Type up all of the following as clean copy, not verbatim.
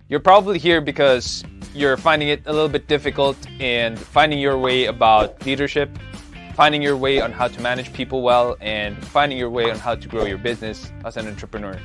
You're probably here because you're finding it a little bit difficult and finding your way about leadership, finding your way on how to manage people well, and finding your way on how to grow your business as an entrepreneur.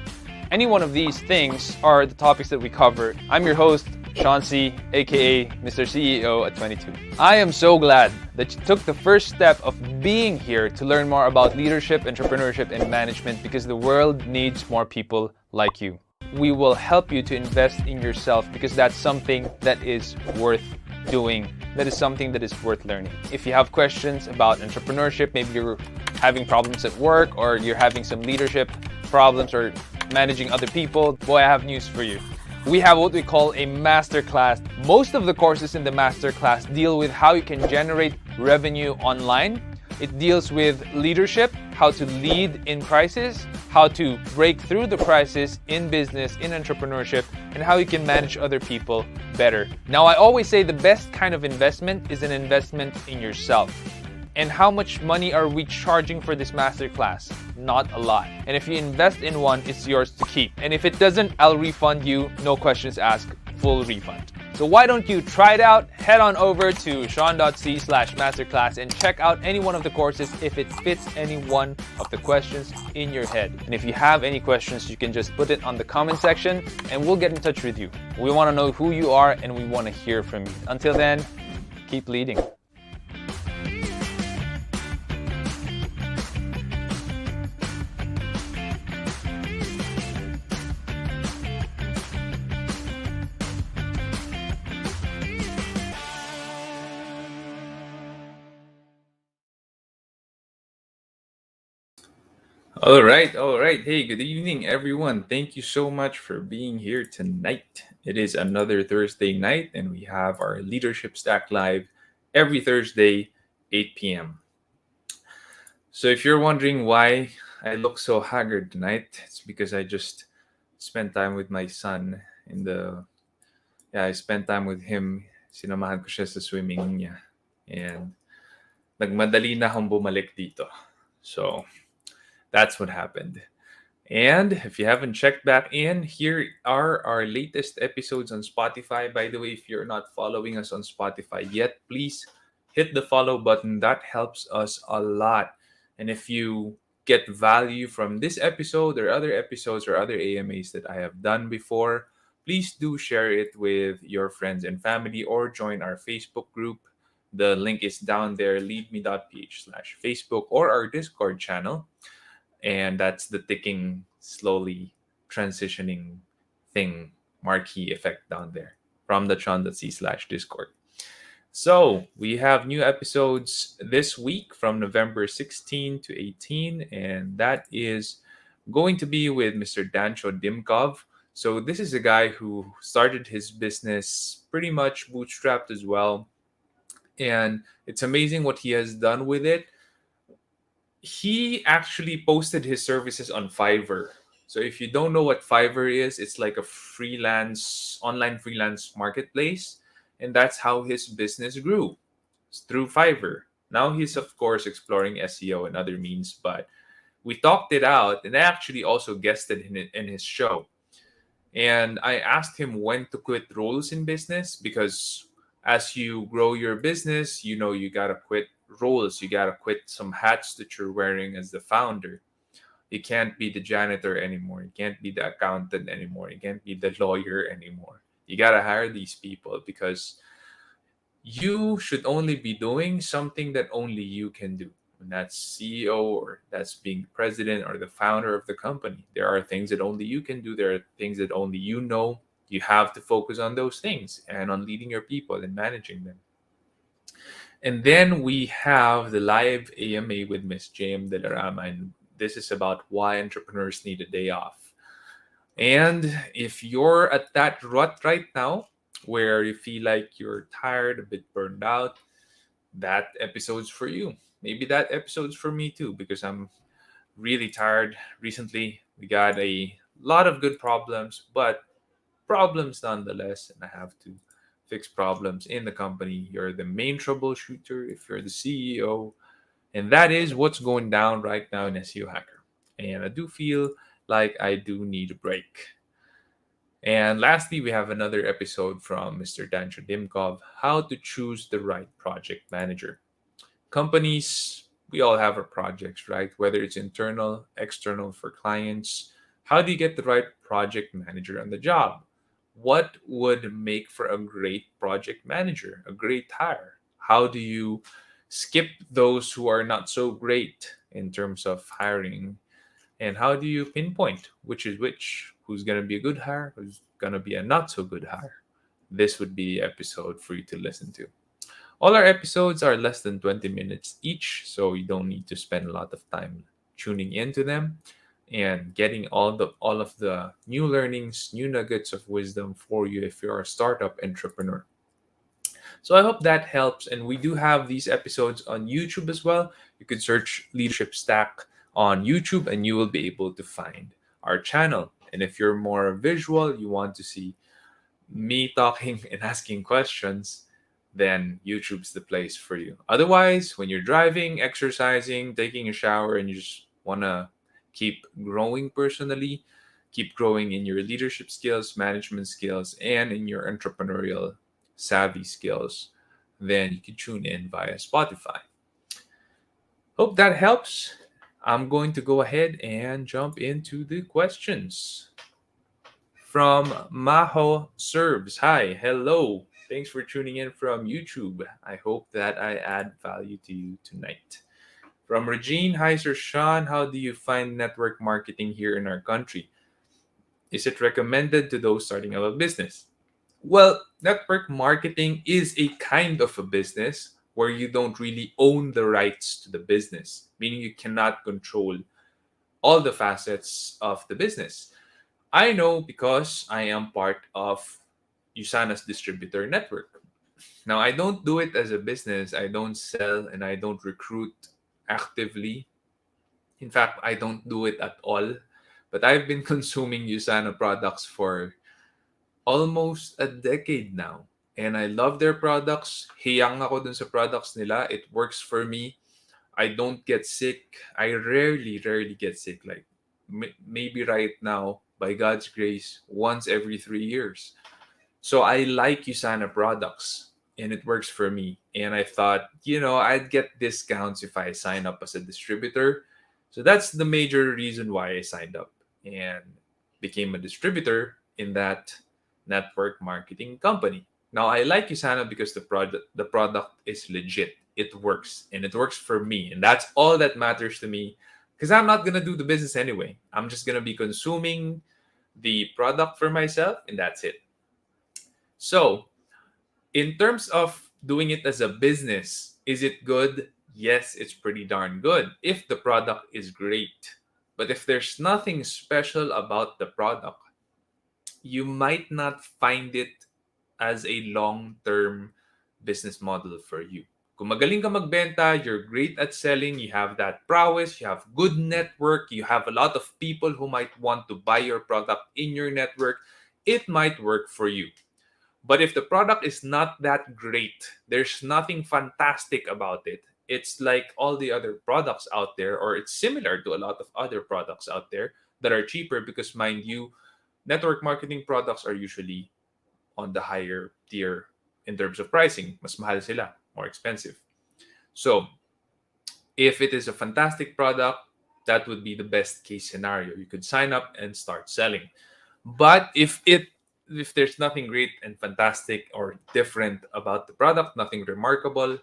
Any one of these things are the topics that we cover. I'm your host, Sean C., aka Mr. CEO at 22. I am so glad that you took the first step of being here to learn more about leadership, entrepreneurship, and management because the world needs more people like you. We will help you to invest in yourself because that's something that is worth doing. That is something that is worth learning. If you have questions about entrepreneurship, maybe you're having problems at work or you're having some leadership problems or managing other people, boy, I have news for you. We have what we call a masterclass. Most of the courses in the masterclass deal with how you can generate revenue online. It deals with leadership, how to lead in crisis, how to break through the crisis in business, in entrepreneurship, and how you can manage other people better. Now, I always say the best kind of investment is an investment in yourself. And how much money are we charging for this masterclass? Not a lot. And if you invest in one, it's yours to keep. And if it doesn't, I'll refund you, no questions asked, full refund. So why don't you try it out? Head on over to sean.c/masterclass and check out any one of the courses if it fits any one of the questions in your head. And if you have any questions, you can just put it on the comment section and we'll get in touch with you. We want to know who you are and we want to hear from you. Until then, keep leading. All right, all right. Hey, good evening, everyone. Thank you so much for being here tonight. It is another Thursday night, and we have our Leadership Stack Live every Thursday, 8 p.m. So, if you're wondering why I look so haggard tonight, it's because I just spent time with my son I spent time with him. Sinamahan ko siya sa swimming niya. And nagmadali na akong bumalik dito. So, that's what happened. And if you haven't checked back in, here are our latest episodes on Spotify. By the way, if you're not following us on Spotify yet, please hit the follow button. That helps us a lot. And if you get value from this episode or other episodes or other AMAs that I have done before, please do share it with your friends and family or join our Facebook group. The link is down there, leadme.ph/Facebook, or our Discord channel, and that's the ticking, slowly transitioning thing, marquee effect down there from the tron.c/discord. So we have new episodes this week from November 16 to 18, and that is going to be with Mr. Dancho Dimkov. So this is a guy who started his business pretty much bootstrapped as well, and it's amazing what he has done with it. He actually posted his services on Fiverr. So if you don't know what Fiverr is, it's like a online freelance marketplace. And that's how his business grew, through Fiverr. Now he's, of course, exploring SEO and other means, but we talked it out, and I actually also guested in his show. And I asked him when to quit roles in business because as you grow your business, you got to quit roles. You got to quit some hats that you're wearing as the founder. You can't be the janitor anymore. You can't be the accountant anymore. You can't be the lawyer anymore. You got to hire these people because you should only be doing something that only you can do. And that's CEO or that's being president or the founder of the company. There are things that only you can do. There are things that only you know. You have to focus on those things and on leading your people and managing them. And then we have the live AMA with Miss JM De La Rama, and this is about why entrepreneurs need a day off. And if you're at that rut right now, where you feel like you're tired, a bit burned out, that episode's for you. Maybe that episode's for me too, because I'm really tired recently. We got a lot of good problems, but problems nonetheless, and I have to fix problems in the company. You're the main troubleshooter if you're the CEO, and that is what's going down right now in SEO Hacker. And I do feel like I do need a break. And lastly, we have another episode from Mr. Dancho Dimkov, How to Choose the Right Project Manager. Companies, we all have our projects, right? Whether it's internal, external for clients. How do you get the right project manager on the job? What would make for a great project manager, a great hire? How do you skip those who are not so great in terms of hiring? And how do you pinpoint which is which? Who's going to be a good hire? Who's going to be a not so good hire? This would be the episode for you to listen to. All our episodes are less than 20 minutes each, so you don't need to spend a lot of time tuning into them and getting all of the new learnings, new nuggets of wisdom for you if you're a startup entrepreneur. So I hope that helps. And we do have these episodes on YouTube as well. You can search Leadership Stack on YouTube and you will be able to find our channel. And if you're more visual, you want to see me talking and asking questions, then YouTube's the place for you. Otherwise, when you're driving, exercising, taking a shower, and you just want to keep growing personally, keep growing in your leadership skills, management skills, and in your entrepreneurial savvy skills, then you can tune in via Spotify. Hope that helps. I'm going to go ahead and jump into the questions. From Maho Serves. Hi, hello. Thanks for tuning in from YouTube. I hope that I add value to you tonight. From Regine, hi Sir Sean. How do you find network marketing here in our country? Is it recommended to those starting a business? Well, network marketing is a kind of a business where you don't really own the rights to the business, meaning you cannot control all the facets of the business. I know because I am part of Usana's distributor network. Now, I don't do it as a business. I don't sell and I don't recruit actively. In fact, I don't do it at all. But I've been consuming Usana products for almost a decade now. And I love their products. Hiyang ako dun sa products nila. It works for me. I don't get sick. I rarely get sick. Like maybe right now, by God's grace, once every 3 years. So I like Usana products and it works for me. And I thought, I'd get discounts if I sign up as a distributor. So that's the major reason why I signed up and became a distributor in that network marketing company. Now I like Usana because the product is legit. It works and it works for me. And that's all that matters to me because I'm not going to do the business anyway. I'm just going to be consuming the product for myself and that's it. So, in terms of doing it as a business, is it good? Yes, it's pretty darn good if the product is great. But if there's nothing special about the product, you might not find it as a long-term business model for you. Kung magaling ka magbenta, you're great at selling, you have that prowess, you have good network, you have a lot of people who might want to buy your product in your network, it might work for you. But if the product is not that great, there's nothing fantastic about it. It's like all the other products out there, or it's similar to a lot of other products out there that are cheaper because, mind you, network marketing products are usually on the higher tier in terms of pricing. Mas mahal sila, more expensive. So, if it is a fantastic product, that would be the best case scenario. You could sign up and start selling. But if there's nothing great and fantastic or different about the product, nothing remarkable,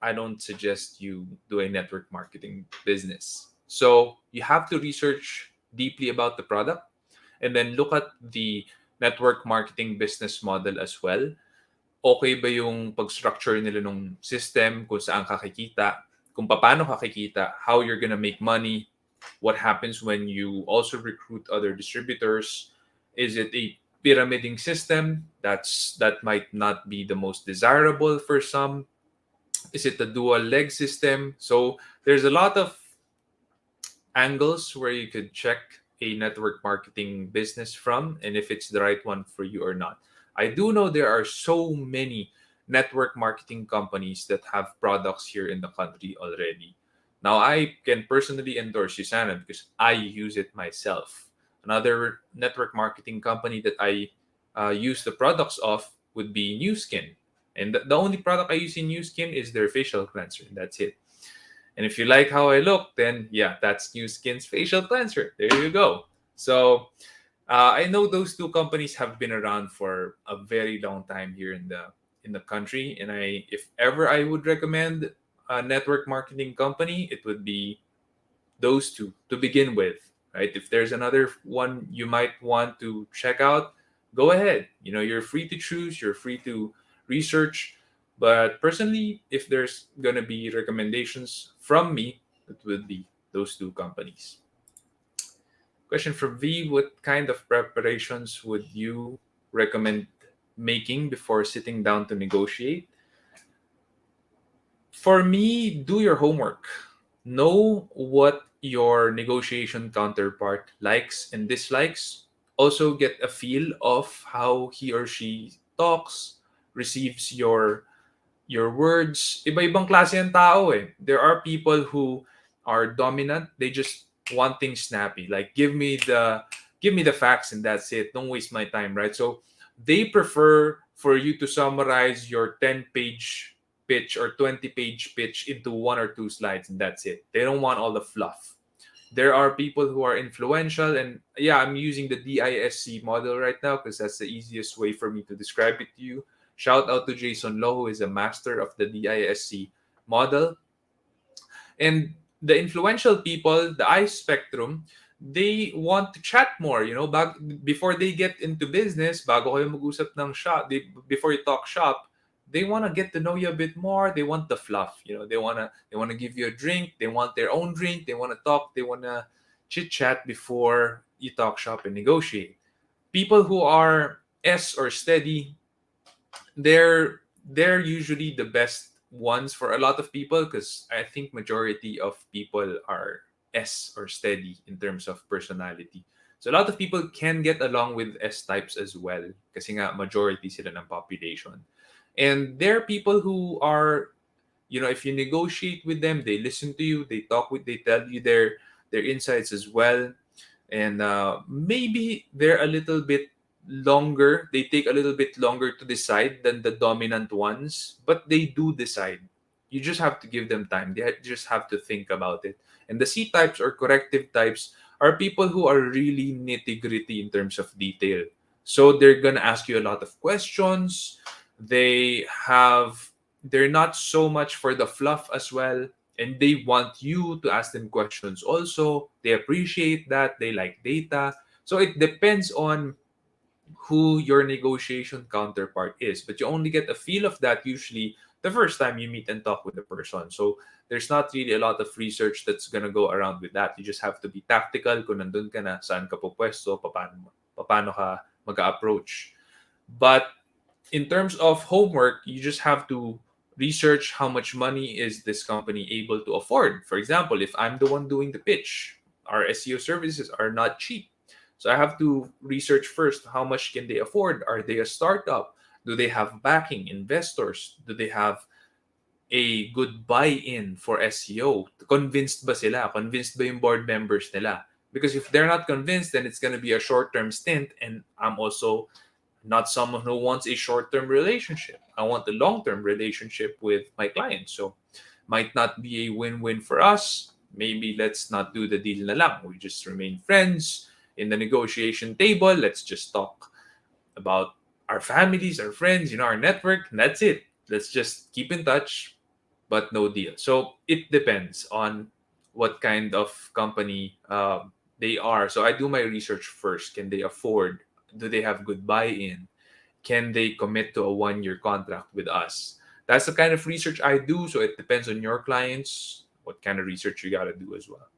I don't suggest you do a network marketing business. So you have to research deeply about the product and then look at the network marketing business model as well. Okay ba yung pag-structure nila ng system, kung saan kakikita, kung paano kakikita, how you're gonna make money, what happens when you also recruit other distributors. Is it a pyramiding system? That might not be the most desirable for some. Is it a dual leg system? So there's a lot of angles where you could check a network marketing business from and if it's the right one for you or not. I do know there are so many network marketing companies that have products here in the country already. Now I can personally endorse Usana because I use it myself. Another network marketing company that I use the products of would be New Skin. And the only product I use in New Skin is their facial cleanser. That's it. And if you like how I look, then yeah, that's New Skin's facial cleanser. There you go. So I know those two companies have been around for a very long time here in the country, and if ever I would recommend a network marketing company, it would be those two to begin with, right? If there's another one you might want to check out, go ahead. You're free to choose, you're free to research. But personally, if there's going to be recommendations from me, it would be those two companies. Question from V: what kind of preparations would you recommend making before sitting down to negotiate? For me, do your homework. Know what your negotiation counterpart likes and dislikes. Also, get a feel of how he or she talks, receives your words. Iba-ibang klase ang tao eh. There are people who are dominant. They just want things snappy. Like give me the facts and that's it. Don't waste my time, right? So they prefer for you to summarize your 10-page pitch or 20-page pitch into one or two slides and that's it. They don't want all the fluff. There are people who are influential, and yeah, I'm using the DISC model right now because that's the easiest way for me to describe it to you. Shout out to Jason Lowe, who is a master of the DISC model. And the influential people, the I spectrum, they want to chat more, before they get into business, bago kayo mag-usap ng shop, before you talk shop, they want to get to know you a bit more. They want the fluff, they want to give you a drink, they want their own drink, they want to talk, they want to chit chat before you talk shop and negotiate. People who are S or steady, they're usually the best ones for a lot of people because I think majority of people are S or steady in terms of personality. So a lot of people can get along with S types as well kasi nga majority sila ng population. And there are people who are, if you negotiate with them, they listen to you, they tell you their insights as well. And maybe they're a little bit longer, they take a little bit longer to decide than the dominant ones, but they do decide. You just have to give them time, they just have to think about it. And the C types or corrective types are people who are really nitty gritty in terms of detail. So they're gonna ask you a lot of questions. They're not so much for the fluff as well, and they want you to ask them questions also. They appreciate that, they like data. So it depends on who your negotiation counterpart is, but you only get a feel of that usually the first time you meet and talk with the person. So there's not really a lot of research that's gonna go around with that. You just have to be tactical. Kung nandun ka na, saan ka pupwesto, paano ka mag-approach. But in terms of homework, you just have to research how much money is this company able to afford. For example, if I'm the one doing the pitch, our SEO services are not cheap. So I have to research first how much can they afford? Are they a startup? Do they have backing investors? Do they have a good buy-in for SEO? Convinced ba sila? Convinced ba yung board members nila? Because if they're not convinced, then it's going to be a short-term stint, and I'm also not someone who wants a short-term relationship. I want a long-term relationship with my clients. So might not be a win-win for us. Maybe let's not do the deal na lang. We just remain friends. In the negotiation table, let's just talk about our families, our friends, our network, and that's it. Let's just keep in touch, but no deal. So it depends on what kind of company they are. So I do my research first. Can they afford? Do they have good buy-in? Can they commit to a 1-year contract with us? That's the kind of research I do. So it depends on your clients, what kind of research you got to do as well.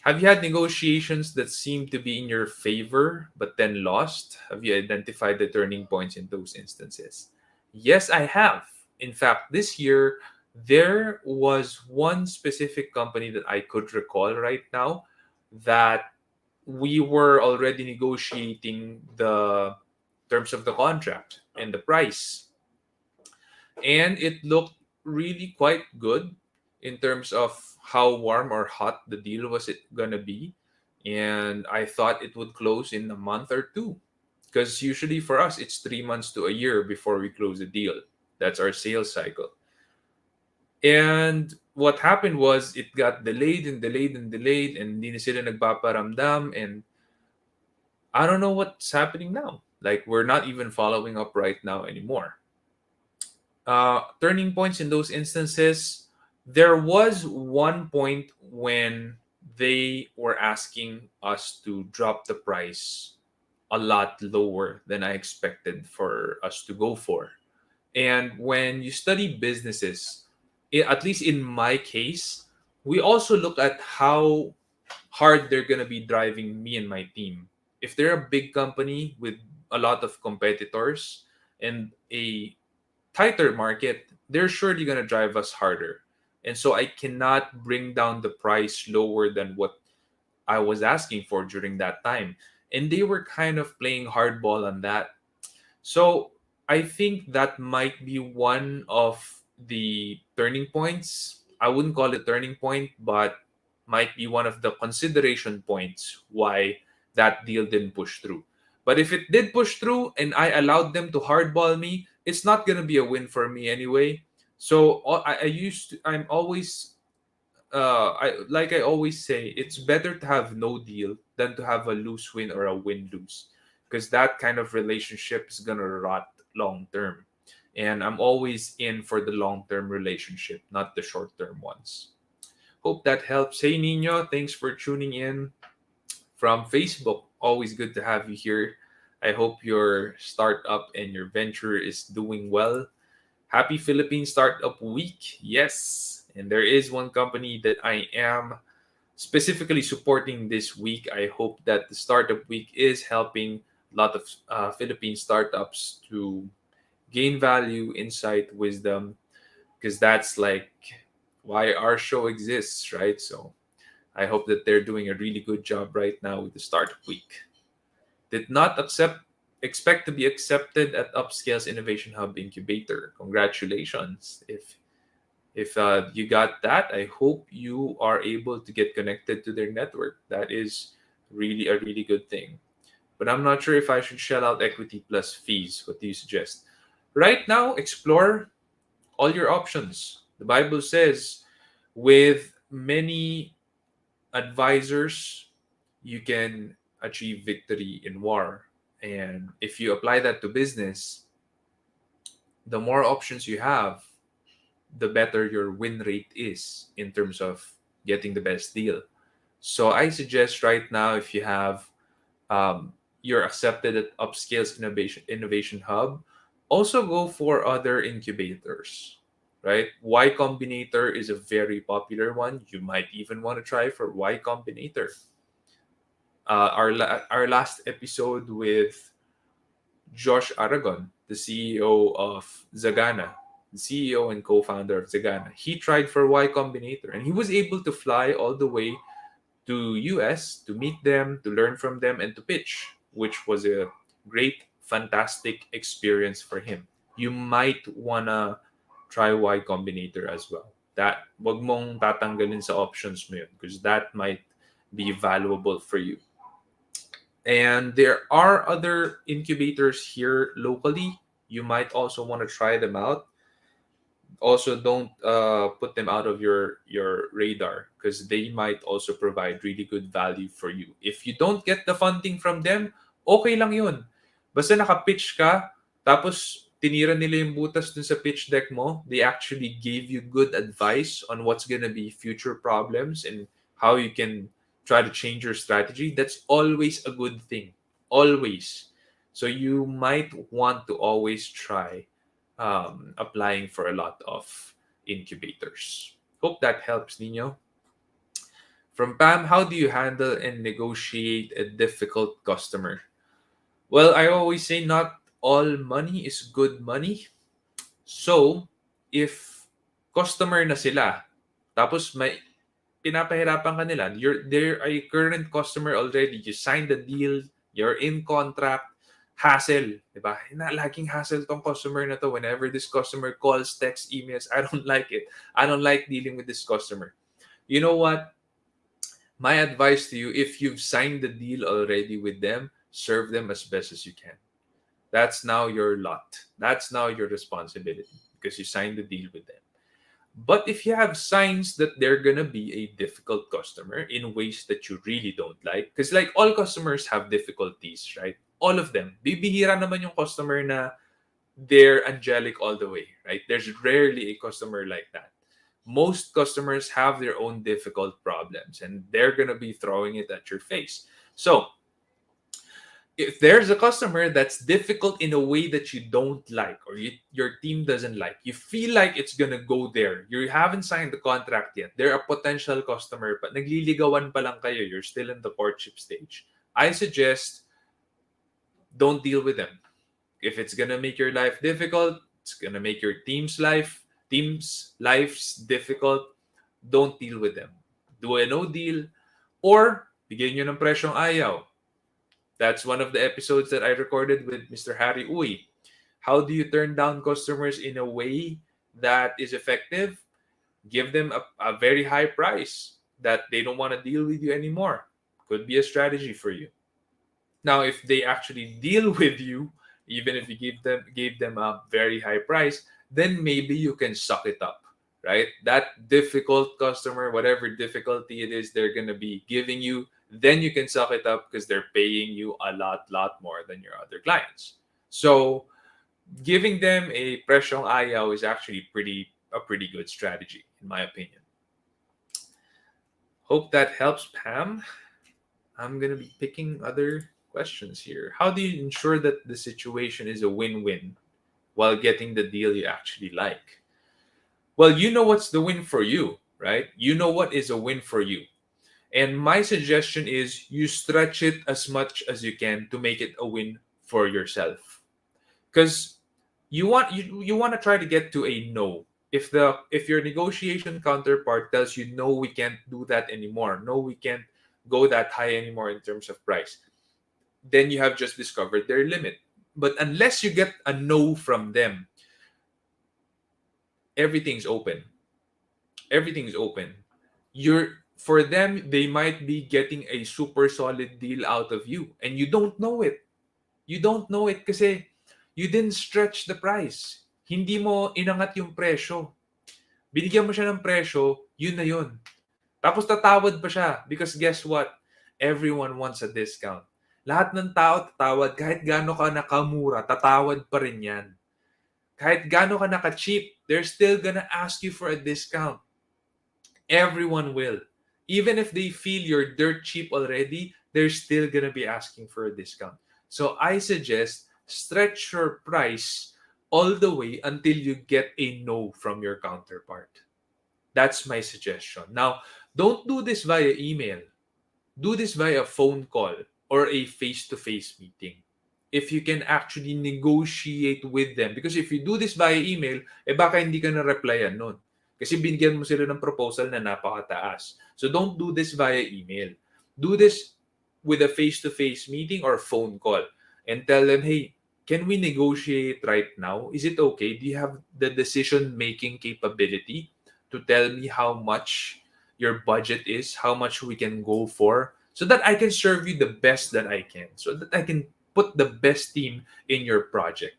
Have you had negotiations that seem to be in your favor but then lost? Have you identified the turning points in those instances? Yes, I have. In fact, this year, there was one specific company that I could recall right now that we were already negotiating the terms of the contract and the price. And it looked really quite good in terms of how warm or hot the deal was it gonna be. and I thought it would close in a month or two. Because usually for us, it's 3 months to a year before we close a deal. That's our sales cycle. And what happened was it got delayed and delayed and delayed, and hindi na sila nagpaparamdam. And I don't know what's happening now. Like, we're not even following up right now anymore. Turning points in those instances, there was one point when they were asking us to drop the price a lot lower than I expected for us to go for. And when you study businesses, at least in my case, we also look at how hard they're going to be driving me and my team. If they're a big company with a lot of competitors and a tighter market, they're surely going to drive us harder. And so I cannot bring down the price lower than what I was asking for during that time. And they were kind of playing hardball on that. So I think that might be one of the turning points. I wouldn't call it turning point, but might be one of the consideration points why that deal didn't push through. But if it did push through and I allowed them to hardball me, it's not gonna be a win for me anyway. So I'm always I always say, it's better to have no deal than to have a lose win or a win lose, because that kind of relationship is gonna rot long term. And I'm always in for the long term relationship, not the short term ones. Hope that helps. Hey Nino, thanks for tuning in from Facebook. Always good to have you here. I hope your startup and your venture is doing well. Happy Philippine Startup Week. Yes. And there is one company that I am specifically supporting this week. I hope that the Startup Week is helping a lot of Philippine startups to gain value, insight, wisdom, because that's like why our show exists, right? So I hope that they're doing a really good job right now with the Startup Week. Did not expect to be accepted at Upscale's Innovation Hub Incubator. Congratulations. If you got that, I hope you are able to get connected to their network. That is really a really good thing. But I'm not sure if I should shell out equity plus fees. What do you suggest? Right now, explore all your options. The Bible says, with many advisors, you can achieve victory in war. And if you apply that to business, the more options you have, the better your win rate is in terms of getting the best deal. So I suggest right now, if you have you're accepted at Upscale's Innovation Hub, also go for other incubators. Right? Y Combinator is a very popular one. You might even want to try for Y Combinator. Our last episode with Josh Aragon, the CEO of Zagana, the CEO and co-founder of Zagana. He tried for Y Combinator and he was able to fly all the way to US to meet them, to learn from them, and to pitch, which was a great, fantastic experience for him. You might wanna try Y Combinator as well. That wag mong tatanggalin sa options mo yun, because that might be valuable for you. And there are other incubators here locally. You might also want to try them out. Also, don't put them out of your radar, because they might also provide really good value for you. If you don't get the funding from them, okay lang yun. Basta naka-pitch ka, tapos tinira nila yung butas dun sa pitch deck mo, they actually gave you good advice on what's gonna be future problems and how you can try to change your strategy. That's always a good thing. Always. So you might want to always try applying for a lot of incubators. Hope that helps, Nino. From Pam, how do you handle and negotiate a difficult customer? Well, I always say not all money is good money. So, if customer na sila, tapos may pinapahirapan ka nila, they're a current customer already, you signed the deal, you're in contract, hassle, di ba? Laging hassle tong customer na to. Whenever this customer calls, texts, emails, I don't like it. I don't like dealing with this customer. You know what? My advice to you, if you've signed the deal already with them, serve them as best as you can. That's now your lot. That's now your responsibility because you signed the deal with them. But if you have signs that they're gonna be a difficult customer in ways that you really don't like, because like all customers have difficulties, right? All of them. Bibihira naman yung customer na they're angelic all the way, right? There's rarely a customer like that. Most customers have their own difficult problems and they're gonna be throwing it at your face. So if there's a customer that's difficult in a way that you don't like or your team doesn't like, you feel like it's gonna go there. You haven't signed the contract yet. They're a potential customer, but nagliligawan pa lang kayo. You're still in the courtship stage. I suggest don't deal with them. If it's gonna make your life difficult, it's gonna make your team's lives difficult. Don't deal with them. Do a no deal or bigyan nyo ng presyong ayaw. That's one of the episodes that I recorded with Mr. Harry Uy. How do you turn down customers in a way that is effective? Give them a very high price that they don't want to deal with you anymore. Could be a strategy for you. Now, if they actually deal with you, even if you gave them a very high price, then maybe you can suck it up, right? That difficult customer, whatever difficulty it is they're gonna be giving you, then you can suck it up because they're paying you a lot more than your other clients. So giving them a presyong ayaw is actually a pretty good strategy, in my opinion. Hope that helps, Pam. I'm gonna be picking other questions here. How do you ensure that the situation is a win-win while getting the deal you actually like? Well, you know what's the win for you, right? You know what is a win for you. And my suggestion is you stretch it as much as you can to make it a win for yourself. Because you want to try to get to a no. If your negotiation counterpart tells you no, we can't do that anymore. No, we can't go that high anymore in terms of price. Then you have just discovered their limit. But unless you get a no from them, everything's open. Everything's open. For them, they might be getting a super solid deal out of you and you don't know it. You don't know it kasi you didn't stretch the price. Hindi mo inangat yung presyo. Binigyan mo siya ng presyo, yun na yun. Tapos tatawad pa siya because guess what? Everyone wants a discount. Lahat ng tao tatawad. Kahit gaano ka nakamura, tatawad pa rin yan. Kahit gaano ka naka-cheap, they're still gonna ask you for a discount. Everyone will. Even if they feel you're dirt cheap already, they're still gonna be asking for a discount. So I suggest stretch your price all the way until you get a no from your counterpart. That's my suggestion. Now, don't do this via email. Do this via phone call or a face-to-face meeting. If you can actually negotiate with them. Because if you do this via email, baka hindi ka na-replyan nun. Kasi binigyan mo sila ng proposal na napakataas. So don't do this via email. Do this with a face-to-face meeting or phone call and tell them, hey, can we negotiate right now? Is it okay? Do you have the decision-making capability to tell me how much your budget is, how much we can go for, so that I can serve you the best that I can, so that I can put the best team in your project?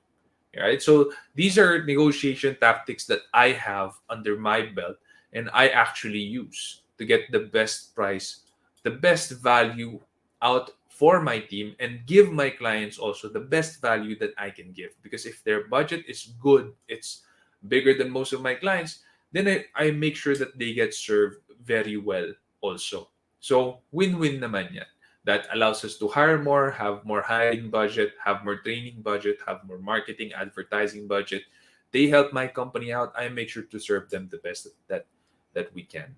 Right? So these are negotiation tactics that I have under my belt and I actually use to get the best price, the best value out for my team and give my clients also the best value that I can give. Because if their budget is good, it's bigger than most of my clients, then I make sure that they get served very well also. So win-win naman yan. That allows us to hire more, have more hiring budget, have more training budget, have more marketing, advertising budget. They help my company out. I make sure to serve them the best that we can.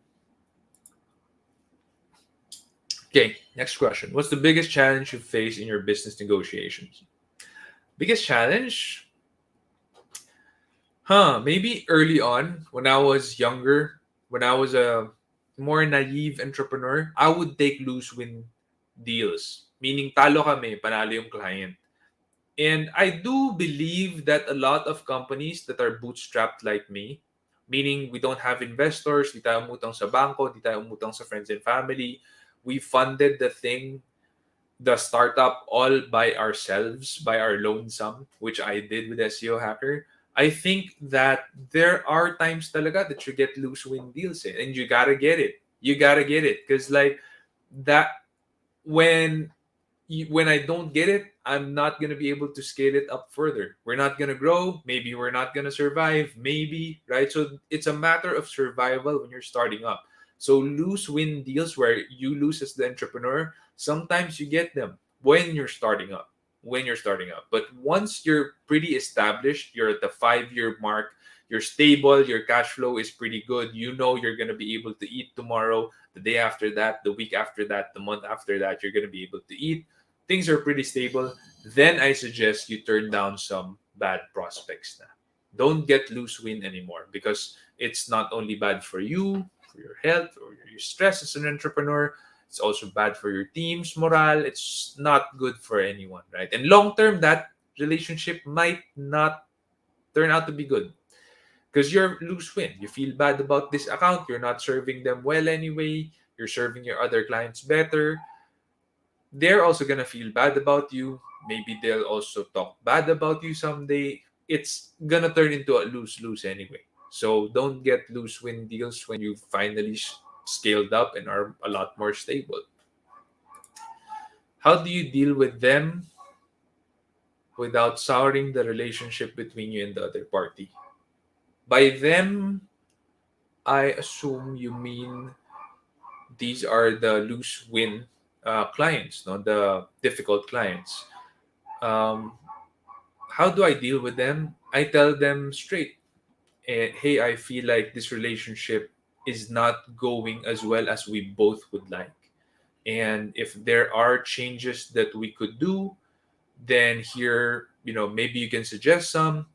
Okay, next question. What's the biggest challenge you face in your business negotiations? Biggest challenge? Maybe early on when I was younger, when I was a more naive entrepreneur, I would take lose-win deals. Meaning talo kami, panalo yung client. And I do believe that a lot of companies that are bootstrapped like me, meaning we don't have investors, di tayo umutang sa banko, di tayo umutang sa friends and family, We funded the startup all by ourselves, by our lonesome, which I did with SEO Hacker. I think that there are times talaga that you get lose win deals and you gotta get it. You gotta get it because like that when when I don't get it, I'm not gonna be able to scale it up further. We're not gonna grow. Maybe we're not gonna survive. Maybe right. So it's a matter of survival when you're starting up. So lose win deals where you lose as the entrepreneur. Sometimes you get them when you're starting up. When you're starting up, but once you're pretty established, you're at the 5 year mark. You're stable. Your cash flow is pretty good. You know you're gonna be able to eat tomorrow, the day after that, the week after that, the month after that. You're gonna be able to eat. Things are pretty stable, then I suggest you turn down some bad prospects na. Don't get loose win anymore because it's not only bad for you, for your health, or your stress as an entrepreneur. It's also bad for your team's morale. It's not good for anyone, right? And long term, that relationship might not turn out to be good because you're lose win. You feel bad about this account. You're not serving them well anyway. You're serving your other clients better. They're also gonna feel bad about you. Maybe they'll also talk bad about you someday. It's gonna turn into a lose lose anyway. So don't get lose win deals when you finally scaled up and are a lot more stable. How do you deal with them without souring the relationship between you and the other party? By them, I assume you mean these are the lose win clients, no, the difficult clients. Um, how do I deal with them? I tell them straight, hey, I feel like this relationship is not going as well as we both would like. And if there are changes that we could do, then here, maybe you can suggest some.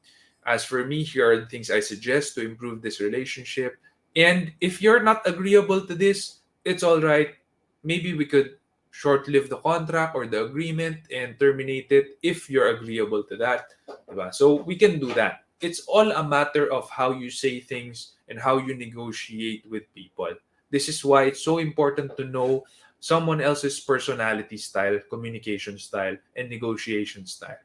As for me, here are the things I suggest to improve this relationship. And if you're not agreeable to this, it's all right. Maybe we could short live the contract or the agreement and terminate it if you're agreeable to that. Diba? So we can do that. It's all a matter of how you say things and how you negotiate with people. This is why it's so important to know someone else's personality style, communication style, and negotiation style.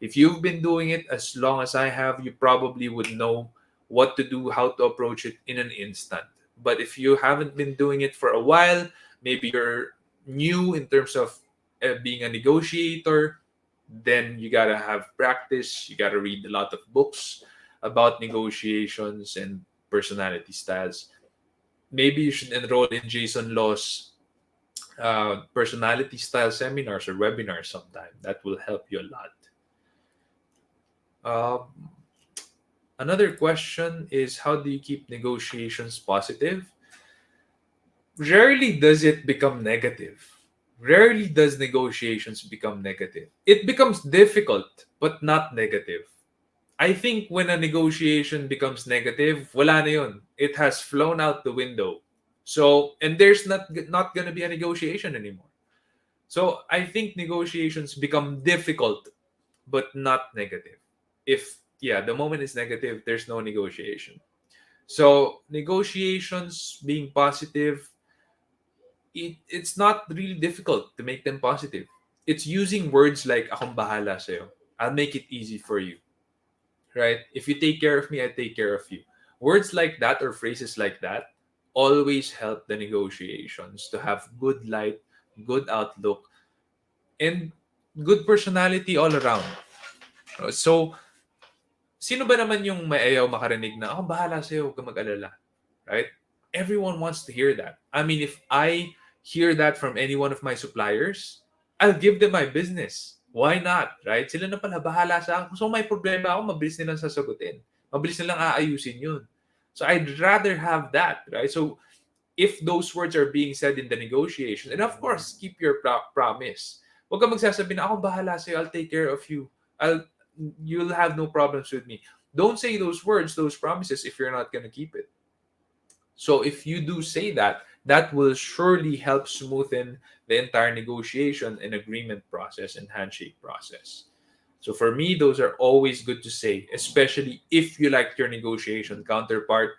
If you've been doing it as long as I have, you probably would know what to do, how to approach it in an instant. But if you haven't been doing it for a while, maybe you're new in terms of being a negotiator, then you gotta have practice. You gotta read a lot of books about negotiations and personality styles. Maybe you should enroll in Jason Law's personality style seminars or webinars sometime. That will help you a lot. Um, Another question is, how do you keep negotiations positive? Rarely does it become negative. Rarely does negotiations become negative. It becomes difficult, but not negative. I think when a negotiation becomes negative, wala na yun. It has flown out the window. So, and there's not going to be a negotiation anymore. So, I think negotiations become difficult, but not negative. If, yeah, the moment is negative, there's no negotiation. So, negotiations being positive, it's not really difficult to make them positive. It's using words like akong bahala sa'yo. I'll make it easy for you. Right? If you take care of me, I take care of you. Words like that or phrases like that always help the negotiations to have good light, good outlook, and good personality all around. So, sino ba naman yung may ayaw makarinig na, ako bahala sa'yo, huwag ka mag-alala. Right? Everyone wants to hear that. I mean, if I hear that from any one of my suppliers, I'll give them my business. Why not? Right? Sila na pala bahala sa akin. So may problema ako, mabilis nilang sasagutin. Mabilis nilang aayusin yun. So I'd rather have that. Right? So if those words are being said in the negotiation, and of course, keep your promise. Huwag ka magsasabi na ako bahala sa'yo, I'll take care of you. You'll have no problems with me. Don't say those words, those promises if you're not going to keep it. So if you do say that, that will surely help smoothen the entire negotiation and agreement process and handshake process. So for me, those are always good to say, especially if you like your negotiation counterpart.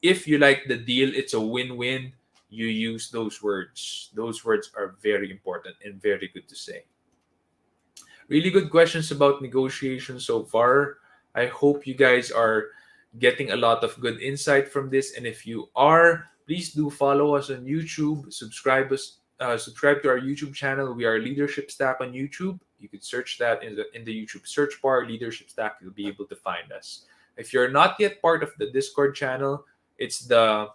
If you like the deal, it's a win-win. you use those words. Those words are very important and very good to say. Really good questions about negotiation so far. I hope you guys are getting a lot of good insight from this. And if you are, please do follow us on YouTube. Subscribe to our YouTube channel. We are Leadership Stack on YouTube. You could search that in the YouTube search bar, Leadership Stack. You'll be able to find us. If you're not yet part of the Discord channel, it's the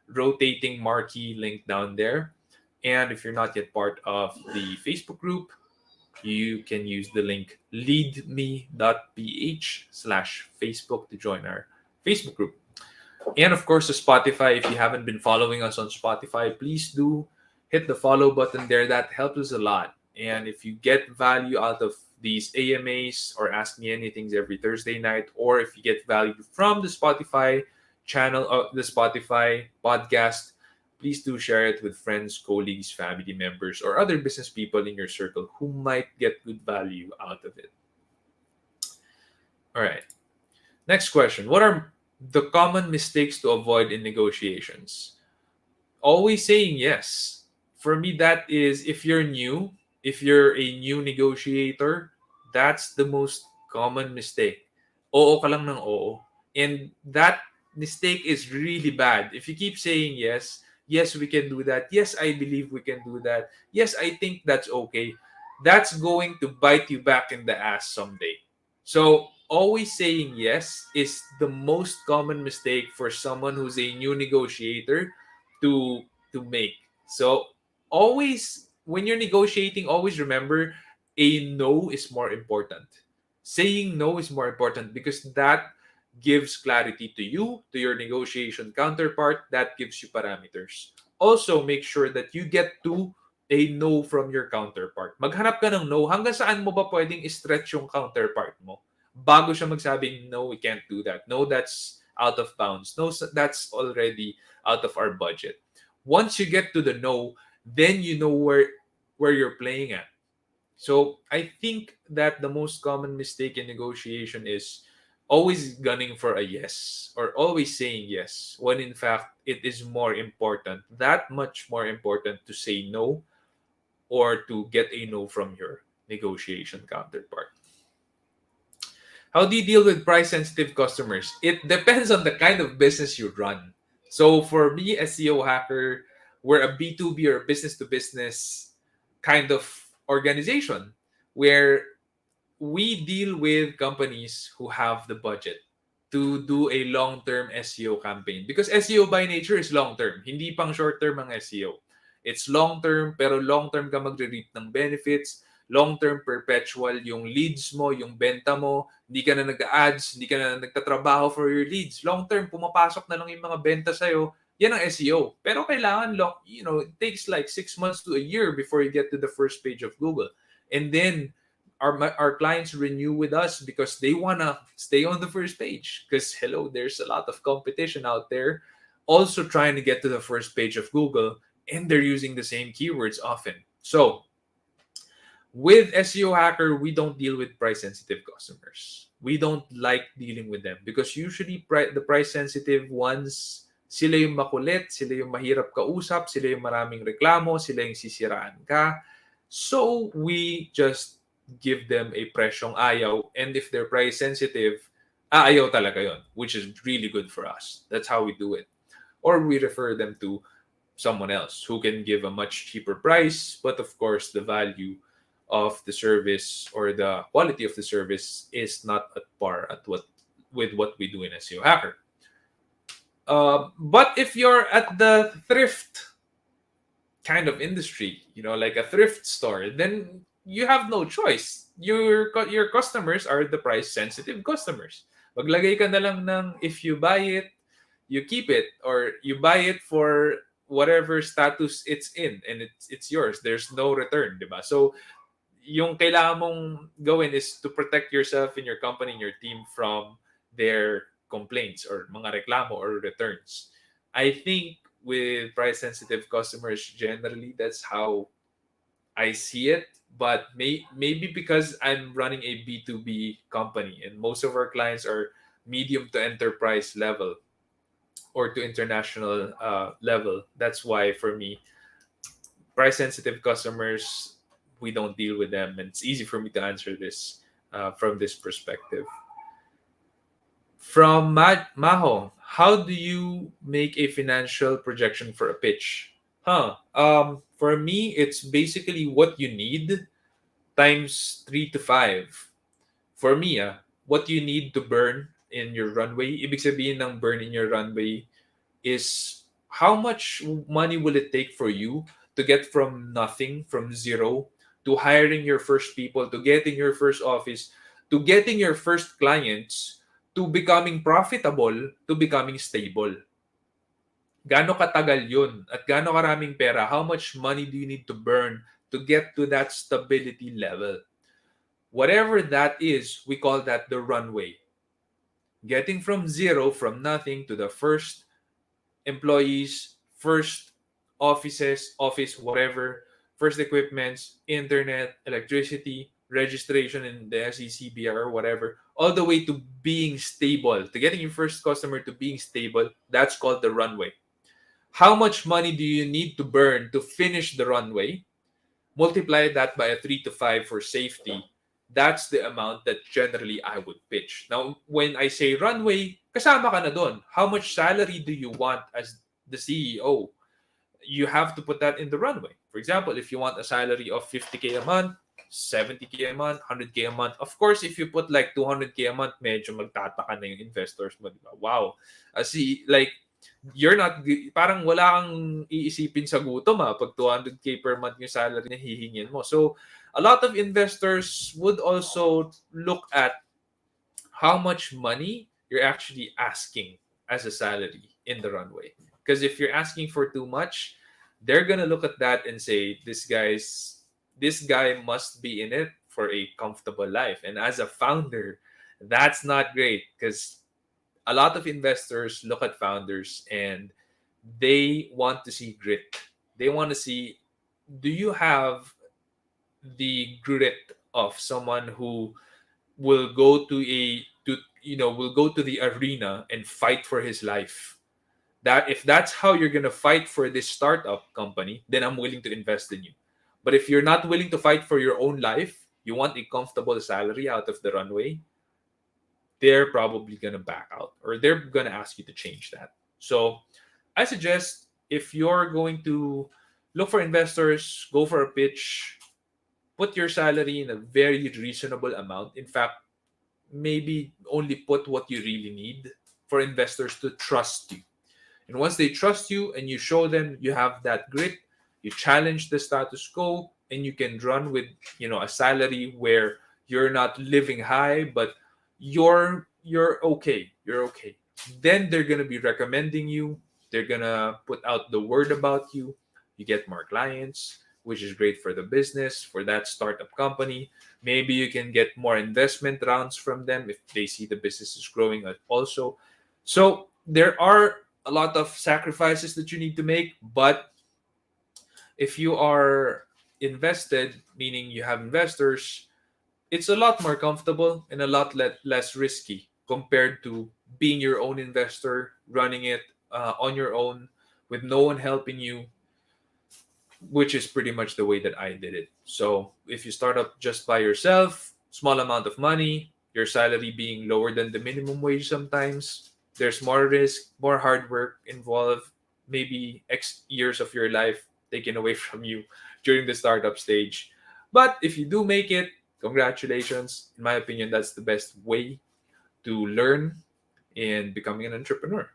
rotating marquee link down there. And if you're not yet part of the Facebook group, you can use the link leadme.ph/Facebook to join our Facebook group. And of course, to Spotify, if you haven't been following us on Spotify, please do hit the follow button there. That helps us a lot. And if you get value out of these AMAs or Ask Me Anythings every Thursday night, or if you get value from the Spotify channel, the Spotify podcast, please do share it with friends, colleagues, family members, or other business people in your circle who might get good value out of it. All right. Next question. What are the common mistakes to avoid in negotiations? Always saying yes. For me, that is if you're new, if you're a new negotiator, that's the most common mistake. Oo ka lang ng oo. And that mistake is really bad. If you keep saying yes, yes, we can do that. Yes, I believe we can do that. Yes, I think that's okay. That's going to bite you back in the ass someday. So, always saying yes is the most common mistake for someone who's a new negotiator to make. So, always when you're negotiating, always remember a no is more important. Saying no is more important because that gives clarity to you, to your negotiation counterpart, that gives you parameters. Also, make sure that you get to a no from your counterpart. Maghanap ka ng no. Hanggang saan mo ba pwedeng stretch yung counterpart mo? Bago siya magsabing, no, we can't do that. No, that's out of bounds. No, that's already out of our budget. Once you get to the no, then you know where you're playing at. So I think that the most common mistake in negotiation is always gunning for a yes or always saying yes when in fact it is more important, that much more important to say no or to get a no from your negotiation counterpart. How do you deal with price sensitive customers? It depends on the kind of business you run. So for me, SEO hacker, we're a B2B or business to business kind of organization where we deal with companies who have the budget to do a long-term SEO campaign. Because SEO by nature is long-term. Hindi pang short-term ang SEO. It's long-term, pero long-term ka magre-reap ng benefits. Long-term, perpetual yung leads mo, yung benta mo. Hindi ka na nag-ads, hindi ka na nagtatrabaho for your leads. Long-term, pumapasok na lang yung mga benta sa'yo. Yan ang SEO. Pero kailangan, it takes like 6 months to a year before you get to the first page of Google. And then, our clients renew with us because they want to stay on the first page. Because, hello, there's a lot of competition out there also trying to get to the first page of Google, and they're using the same keywords often. So, with SEO Hacker, we don't deal with price-sensitive customers. We don't like dealing with them because usually the price-sensitive ones, sila yung makulit, sila yung mahirap kausap, sila yung maraming reklamo, sila yung sisiraan ka. So, we just give them a presyong ayaw, and if they're price-sensitive, ayaw talaga yon, which is really good for us. That's how we do it. Or we refer them to someone else who can give a much cheaper price, but of course, the value of the service or the quality of the service is not at par with what we do in SEO Hacker. But if you're at the thrift kind of industry, like a thrift store, then you have no choice. Your customers are the price-sensitive customers. Maglagay ka na lang ng if you buy it, you keep it, or you buy it for whatever status it's in, and it's yours. There's no return, diba? So, yung kailangan mong gawin is to protect yourself and your company and your team from their complaints or mga reklamo or returns. I think with price-sensitive customers, generally, that's how I see it. But maybe because I'm running a B2B company and most of our clients are medium to enterprise level, or to international level. That's why for me, price sensitive customers, we don't deal with them, and it's easy for me to answer this from this perspective. From Maho, how do you make a financial projection for a pitch? For me, it's basically what you need times 3 to 5. For me, what you need to burn in your runway, ibig sabihin ng burn in your runway is how much money will it take for you to get from nothing, from zero, to hiring your first people, to getting your first office, to getting your first clients, to becoming profitable, to becoming stable. Gaano katagal yun? At gaano karaming pera? How much money do you need to burn to get to that stability level? Whatever that is, we call that the runway. Getting from zero, from nothing, to the first employees, first office, whatever, first equipments, internet, electricity, registration in the SECBR or whatever, all the way to being stable, to getting your first customer to being stable, that's called the runway. How much money do you need to burn to finish the runway? Multiply that by a 3 to 5 for safety. That's the amount that generally I would pitch. Now, when I say runway, kasama ka na doon. How much salary do you want as the CEO? You have to put that in the runway. For example, if you want a salary of 50K a month, 70K a month, 100K a month. Of course, if you put like 200K a month, medyo magtataka na yung investors mo, di ba? Wow. See, like, you're not, parang wala kang iisipin sa gutom pag 200K per month yung salary na hihingin mo. So, a lot of investors would also look at how much money you're actually asking as a salary in the runway. Because if you're asking for too much, they're gonna look at that and say, this guy must be in it for a comfortable life. And as a founder, that's not great, because a lot of investors look at founders and they want to see grit. They want to see, do you have the grit of someone who will go to the arena and fight for his life? That if that's how you're going to fight for this startup company, then I'm willing to invest in you. But if you're not willing to fight for your own life, you want a comfortable salary out of the runway, they're probably going to back out, or they're going to ask you to change that. So I suggest, if you're going to look for investors, go for a pitch, put your salary in a very reasonable amount. In fact, maybe only put what you really need for investors to trust you. And once they trust you and you show them you have that grit, you challenge the status quo, and you can run with, a salary where you're not living high, but you're okay. You're okay. Then they're gonna be recommending you. They're gonna put out the word about you. You get more clients, which is great for the business, for that startup company. Maybe you can get more investment rounds from them if they see the business is growing also. So there are a lot of sacrifices that you need to make, but if you are invested, meaning you have investors, it's a lot more comfortable and a lot less risky compared to being your own investor, running it on your own with no one helping you, which is pretty much the way that I did it. So if you start up just by yourself, small amount of money, your salary being lower than the minimum wage sometimes, there's more risk, more hard work involved, maybe X years of your life taken away from you during the startup stage. But if you do make it, congratulations. In my opinion, that's the best way to learn in becoming an entrepreneur.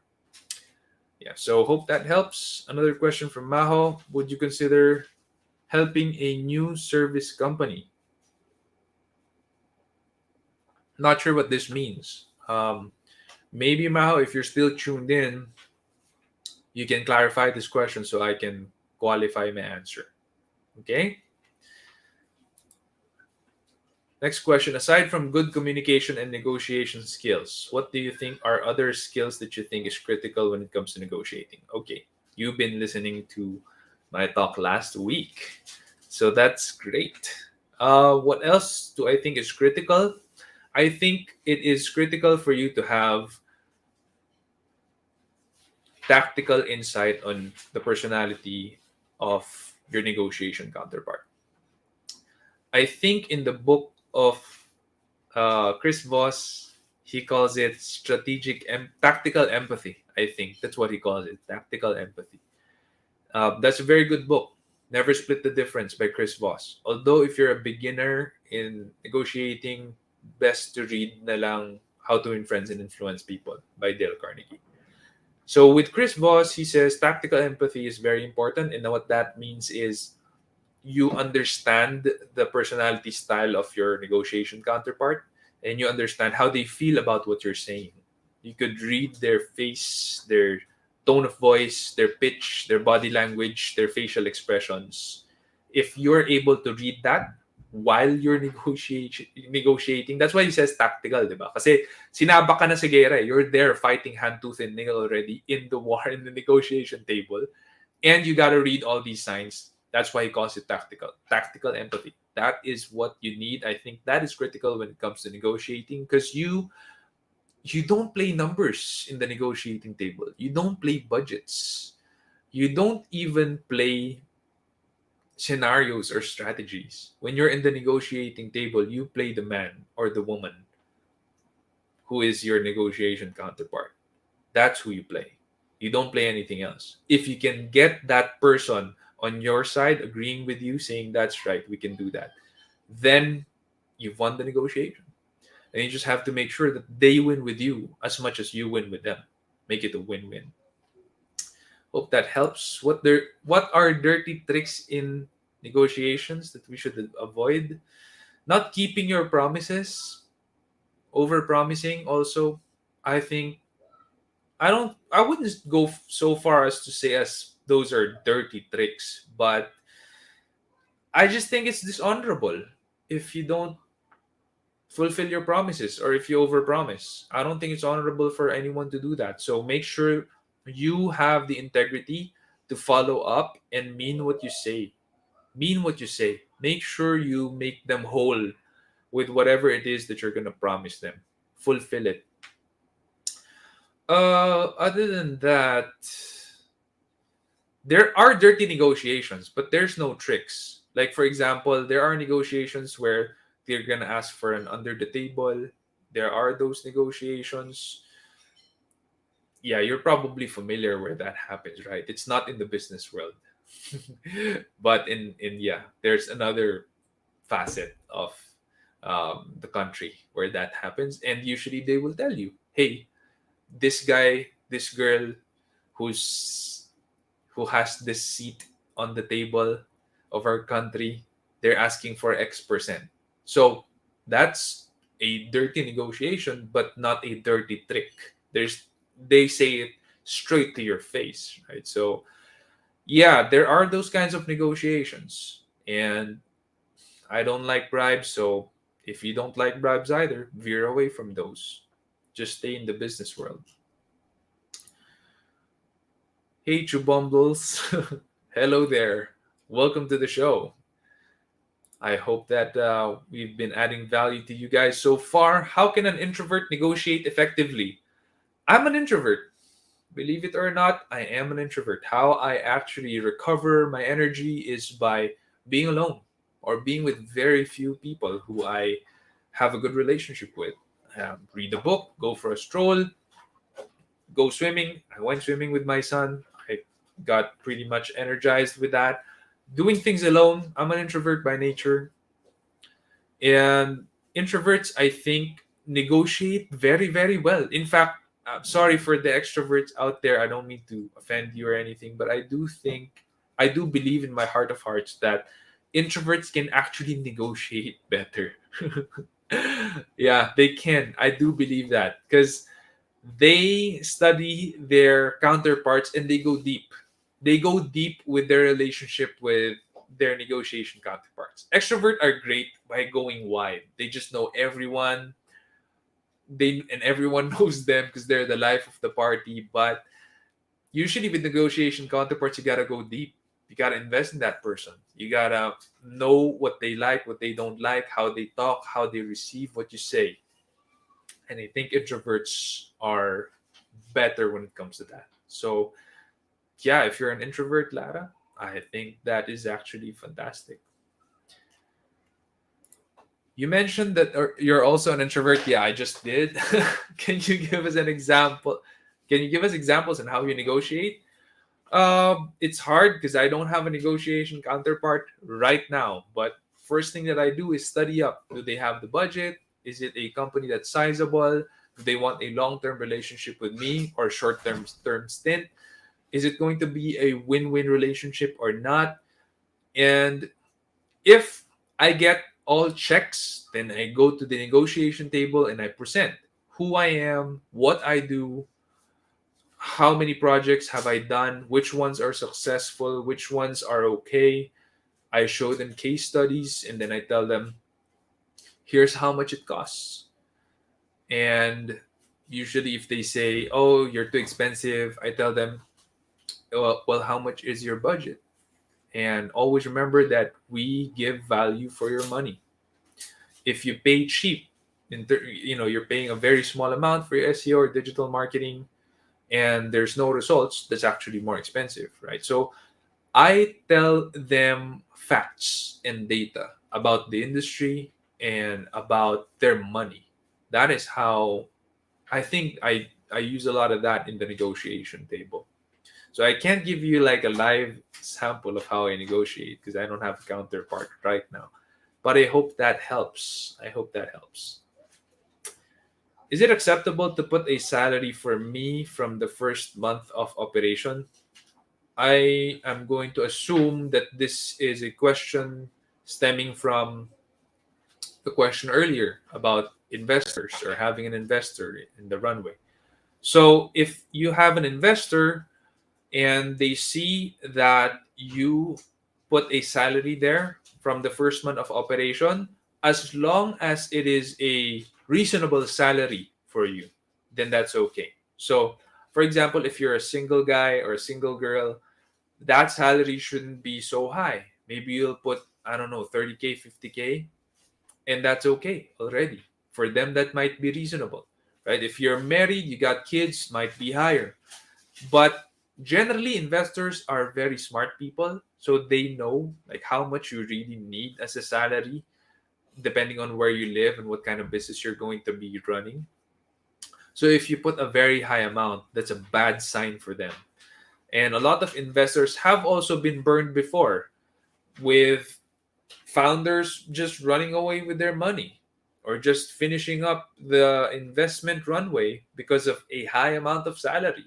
Yeah, so hope that helps. Another question from Maho. Would you consider helping a new service company? Not sure what this means. Maybe, Maho, if you're still tuned in, you can clarify this question so I can qualify my answer. Okay? Next question. Aside from good communication and negotiation skills, what do you think are other skills that you think is critical when it comes to negotiating? Okay, you've been listening to my talk last week, so that's great. What else do I think is critical? I think it is critical for you to have tactical insight on the personality of your negotiation counterpart. I think in the book of Chris Voss, he calls it tactical empathy. I think that's what he calls it, tactical empathy. That's a very good book. Never Split the Difference by Chris Voss. Although if you're a beginner in negotiating, best to read na lang How to Win Friends and Influence People by Dale Carnegie. So with Chris Voss, he says tactical empathy is very important, and what that means is you understand the personality style of your negotiation counterpart, and you understand how they feel about what you're saying. You could read their face, their tone of voice, their pitch, their body language, their facial expressions. If you're able to read that while you're negotiating, that's why he says tactical, di ba? Kasi sinaba ka na sa gera, you're there fighting hand, tooth, and nail already in the war, in the negotiation table, and you got to read all these signs. That's why he calls it tactical empathy. That is what you need. I think that is critical when it comes to negotiating, because you don't play numbers in the negotiating table. You don't play budgets. You don't even play scenarios or strategies. When you're in the negotiating table, you play the man or the woman who is your negotiation counterpart. That's who you play. You don't play anything else. If you can get that person on your side agreeing with you, saying that's right, we can do that, then you've won the negotiation. And you just have to make sure that they win with you as much as you win with them. Make it a win-win. Hope that helps. What are dirty tricks in negotiations that we should avoid? Not keeping your promises, over promising also. I think I wouldn't go so far as to say as those are dirty tricks, but I just think it's dishonorable if you don't fulfill your promises or if you overpromise. I don't think it's honorable for anyone to do that. So make sure you have the integrity to follow up and mean what you say. Mean what you say. Make sure you make them whole with whatever it is that you're going to promise them. Fulfill it. Other than that, there are dirty negotiations, but there's no tricks. Like, for example, there are negotiations where they're gonna ask for an under the table. There are those negotiations. Yeah, you're probably familiar where that happens, right? It's not in the business world, but in yeah, there's another facet of the country where that happens, and usually they will tell you, "Hey, this guy, this girl, who's who has this seat on the table of our country, they're asking for X%." So that's a dirty negotiation, but not a dirty trick. They say it straight to your face, right? So yeah, there are those kinds of negotiations. And I don't like bribes, so if you don't like bribes either, veer away from those. Just stay in the business world. Hey, Chubumbles. Hello there. Welcome to the show. I hope that we've been adding value to you guys so far. How can an introvert negotiate effectively? I'm an introvert. Believe it or not, I am an introvert. How I actually recover my energy is by being alone or being with very few people who I have a good relationship with. Read a book, go for a stroll, go swimming. I went swimming with my son. I got pretty much energized with that. Doing things alone. I'm an introvert by nature. And introverts, I think, negotiate very, very well. In fact, sorry for the extroverts out there. I don't mean to offend you or anything, but I do believe in my heart of hearts that introverts can actually negotiate better. Yeah, they can. I do believe that because they study their counterparts and they go deep. They go deep with their relationship with their negotiation counterparts. Extrovert are great by going wide. They just know everyone. And everyone knows them because they're the life of the party. But usually with negotiation counterparts, you gotta go deep. You gotta invest in that person. You gotta know what they like, what they don't like, how they talk, how they receive what you say. And I think introverts are better when it comes to that. So yeah, if you're an introvert, Lara, I think that is actually fantastic. You mentioned that you're also an introvert. Yeah, I just did. Can you give us an example? Can you give us examples on how you negotiate? It's hard because I don't have a negotiation counterpart right now. But first thing that I do is study up. Do they have the budget? Is it a company that's sizable? Do they want a long-term relationship with me or short-term stint? Is it going to be a win-win relationship or not? And if I get all checks, then I go to the negotiation table and I present who I am, what I do, how many projects have I done, which ones are successful, which ones are okay. I show them case studies and then I tell them, here's how much it costs. And usually, if they say, oh, you're too expensive, I tell them, well, how much is your budget? And always remember that we give value for your money. If you pay cheap, you're paying a very small amount for your SEO or digital marketing, and there's no results, that's actually more expensive, right? So I tell them facts and data about the industry and about their money. That is how I think I use a lot of that in the negotiation table. So I can't give you like a live sample of how I negotiate because I don't have a counterpart right now. But I hope that helps. I hope that helps. Is it acceptable to put a salary for me from the first month of operation? I am going to assume that this is a question stemming from the question earlier about investors or having an investor in the runway. So if you have an investor and they see that you put a salary there from the first month of operation, as long as it is a reasonable salary for you, then that's okay. So, for example, if you're a single guy or a single girl, that salary shouldn't be so high. Maybe you'll put, I don't know, 30K, 50K, and that's okay already. For them, that might be reasonable, right? If you're married, you got kids, might be higher. But generally, investors are very smart people, so they know like how much you really need as a salary, depending on where you live and what kind of business you're going to be running. So if you put a very high amount, that's a bad sign for them. And a lot of investors have also been burned before with founders just running away with their money or just finishing up the investment runway because of a high amount of salary.